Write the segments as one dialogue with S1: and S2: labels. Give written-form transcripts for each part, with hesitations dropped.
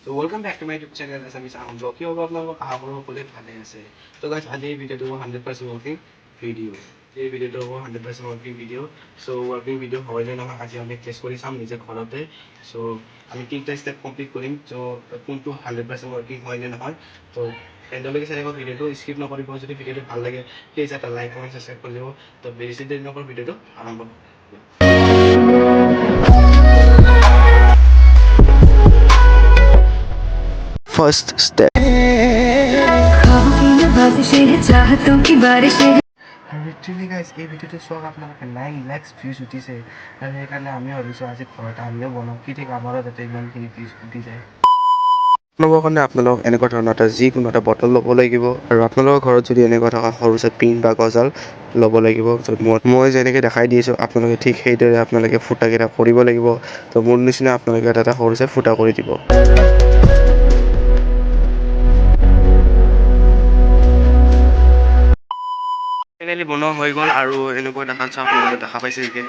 S1: So welcome back to my YouTube channel SME Sound Vlog. Here about now our project আছে. So guys, আজি ভিডিওটো 100% working video. এই ভিডিওটো 100% working video. So working video হয় নে নহয় আজি আমি টেষ্ট কৰি চাম নিজে ঘৰতে. So আমি তিনিটা ষ্টেপ কমপ্লিট কৰিম. So কোনটো 100% working হয় নে নহয়. So এন্ডলৈকে চাই ভিডিওটো স্কিপ নকৰিব যদি ভিডিওটো ভাল লাগে প্লিজ এটা লাইক কমেন্ট সাবস্ক্ৰাইব কৰি দিব. তো বেছি দেৰি নকৰো ভিডিওটো আৰম্ভ কৰোঁ. First step. Literally guys, এই ভিডিওটো চোৱা আপোনালোকে 9 lakhs views উঠিছে আৰু সেইকাৰণে আমি ভাবিছোঁ আজি ঘৰত আমিও বনাওঁ কি ঠিক আমাৰো যাতে ইমানখিনি views উঠি যায়। বনাবৰ কাৰণে আপোনালোক এনেকুৱা ধৰণৰ এটা যিকোনো এটা বটল ল'ব লাগিব আৰু আপোনালোকৰ ঘৰত যদি এনেকুৱা থকা সৰু চাই পিন বা গজাল ল'ব লাগিব। মই যেনেকৈ দেখাই দিছোঁ আপোনালোকে ঠিক সেইদৰে আপোনালোকে ফুটাকেইটা কৰিব লাগিব। তো মোৰ নিচিনা আপোনালোকে এটা সৰু চাই ফুটা কৰি দিব। ফাইনেলি বনোৱা হৈ গ'ল আৰু এনেকুৱা দেখা পাইছে যে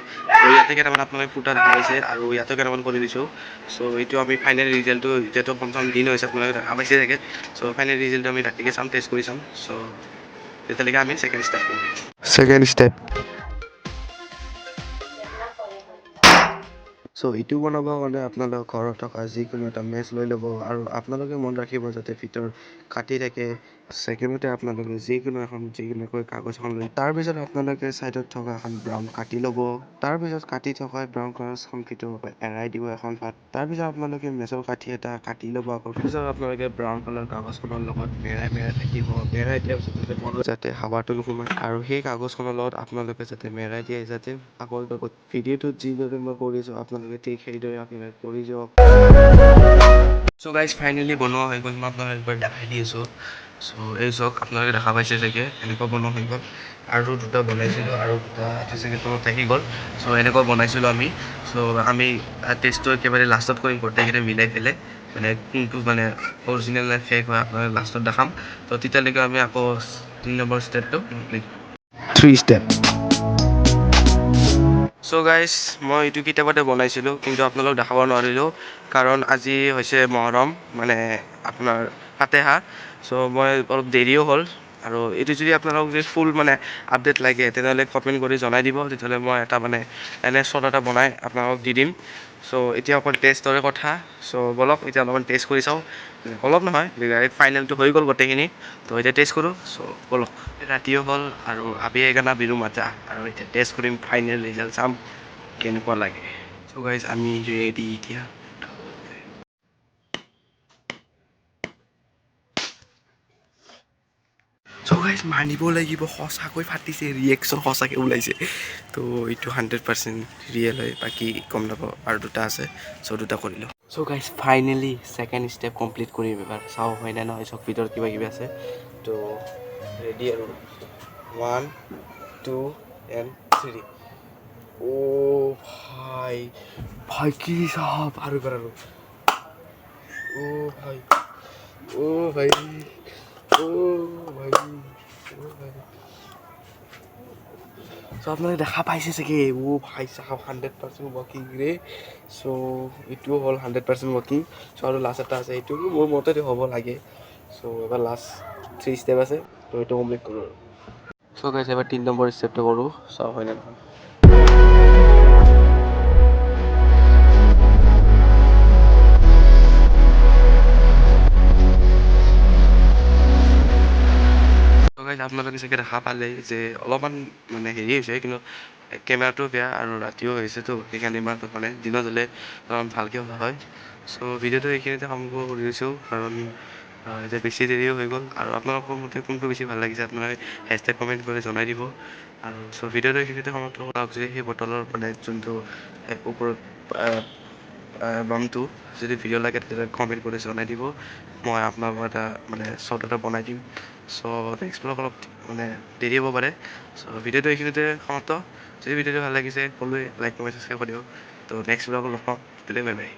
S1: ইয়াতে কেইটামান আপোনালোকে ফুটা দেখা পাইছে আৰু ইয়াতে কেইটামান কৰি দিছোঁ। চ' এইটো আমি ফাইনেল ৰিজাল্টটো যিহেতু প্ৰথম দিন হৈছে আপোনালোকে দেখা পাইছে চাগে। চ' ফাইনেল ৰিজাল্টটো আমি ৰাতিকৈ চাম, টেষ্ট কৰি চাম। চ' তেতিয়ালৈকে আমি ছেকেণ্ড ষ্টেপ চ' এইটো বনাবৰ কাৰণে আপোনালোকে ঘৰত থকা যিকোনো এটা মেচ লৈ ল'ব আৰু আপোনালোকে মন ৰাখিব যাতে ভিতৰত কাটি থাকে। ছেকেণ্ডতে আপোনালোকে যিকোনো কাগজ এখন লৈ তাৰপিছত আপোনালোকে ছাইডত থকা এখন ব্ৰাউন কাটি ল'ব। তাৰপিছত কাটি থকা ব্ৰাউন কাগজখন ভিতৰৰ পৰা এৰাই দিব এখন পাত। তাৰপিছত আপোনালোকে মেচৰ কাঠি এটা কাটি ল'ব। তাৰপিছত আপোনালোকে ব্ৰাউন কালাৰ কাগজখনৰ লগত মেৰাই থাকিব। মেৰাই দিয়াৰ পিছত যাতে হাৱাটো নোসোমায় আৰু সেই কাগজখনৰ লগত আপোনালোকে যাতে মেৰাই দিয়ে যাতে আকৌ ভিডিঅ'টোত যিদৰে মই কৰিছোঁ আপোনালোকে ঠিক সেইদৰে আপোনালোকে কৰি যাওক। চ' গাইজ ফাইনেলি বনোৱা হৈ গ'ল, মই আপোনালোকক একবাৰ দেখাই দি আছোঁ। চ' এই চাওক আপোনালোকে দেখা পাইছে চাগে এনেকুৱা বনোৱা হৈ গ'ল আৰু দুটা বনাইছিলোঁ আৰু দুটা চাগে তলত থাকি গ'ল। চ' এনেকুৱা বনাইছিলোঁ আমি। চ' আমি টেষ্টটো একেবাৰে লাষ্টত কৰিম গোটেইকেইটা মিলাই পেলাই মানে কোনটো মানে অৰিজিনেল নে ফেক হয় আপোনালোকে লাষ্টত দেখাম। ত' তেতিয়ালৈকে আমি আকৌ 3 নম্বৰ ষ্টেপটো কমপ্লিট 3 ষ্টেপ। চ' গাইজ মই এইটো কিতাপতে বনাইছিলোঁ কিন্তু আপোনালোকক দেখাব নোৱাৰিলোঁ কাৰণ আজি হৈছে মহৰম মানে আপোনাৰ ফাতেহা। চ' মই অলপ দেৰিও হ'ল আৰু এইটো যদি আপোনালোকক যদি ফুল মানে আপডেট লাগে তেনেহ'লে কমেণ্ট কৰি জনাই দিব। তেতিয়াহ'লে মই এটা মানে এনে শ্বৰ্ট এটা বনাই আপোনালোকক দি দিম। চ' এতিয়া অকল টেষ্টৰে কথা। চ' ব'লক এতিয়া অলপমান টেষ্ট কৰি চাওঁ। অলপ নহয় ফাইনেলটো হৈ গ'ল গোটেইখিনি। তো এতিয়া টেষ্ট কৰোঁ। চ' ব'লক ৰাতিও হ'ল আৰু আবি আয়েগা বিৰু মাজা আৰু এতিয়া টেষ্ট কৰিম ফাইনেল ৰিজাল্ট চাম কেনেকুৱা লাগে। চ' গাইজ আমি ৰেডি এতিয়া। চ' গাইজ মানিব লাগিব সঁচাকৈ ফাটিছে, ৰিয়েকশ্যন সঁচাকৈ ওলাইছে। তো এইটো 100% ৰিয়েল হয়, বাকী গম নাপাওঁ আৰু দুটা আছে। চ' দুটা কৰিলোঁ। So' guys finally second step complete কৰিম এবাৰ চাওঁ হয় নে নহয়। চব ভিতৰত কিবা কিবি আছে। তো ৰেডি আৰু 1 2 and 3। অ' ভাই ভাই কি চাপ আৰু এবাৰ আৰু অ' ভাই অ' ভাই অ' ভাই অ' ভাই। চ' আপোনালোকে দেখা পাইছে চাগে। অ' ভাই চাওক 100% ৱৰ্কিং ৰে। চ' এইটোও হ'ল 100% ৱৰ্কিং। চ' আৰু লাষ্ট এটা আছে, এইটো মোৰ মতেদি হ'ব লাগে। চ' এবাৰ লাষ্ট 3 ষ্টেপ আছে। ত' এইটো কমপ্লিট কৰোঁ আৰু। চ' গাইজ এবাৰ 3 নম্বৰ ষ্টেপটো কৰোঁ চাওঁ হয় নে নহয়। আপোনালোকে চাগে দেখা পালে যে অলপমান মানে হেৰি হৈছে কিন্তু কেমেৰাটো বেয়া আৰু ৰাতিও হৈছেতো সেইকাৰণে ইমান মানে দিনত হ'লে অলপমান ভালকৈ হয়। চ' ভিডিঅ'টো এইখিনিতে সামৰিব খুজিছোঁ কাৰণ এতিয়া বেছি দেৰিও হৈ গ'ল আৰু আপোনালোকৰ মতে কোনটো বেছি ভাল লাগিছে আপোনালোকে হেছটেগ কমেণ্ট কৰি জনাই দিব। আৰু চ' ভিডিঅ'টো এইখিনিতে সমাপ্ত কৰক যে সেই বটলৰ মানে যোনটো ওপৰত বামটো যদি ভিডিঅ' লাগে তেতিয়া কমেণ্ট কৰি জনাই দিব। মই আপোনালোকৰ এটা মানে শ্বৰ্ট এটা বনাই দিম। চ' নেক্সট ব্লগ অলপ মানে দেৰি হ'ব পাৰে। চ' ভিডিঅ'টো এইখিনিতে সমাপ্ত। যদি ভিডিঅ'টো ভাল লাগিছে সকলোৱে লাইক কমেণ্ট ছাবস্ক্ৰাইব কৰি দিব। ত' নেক্সট ব্লগত লগ পাম। Bye bye.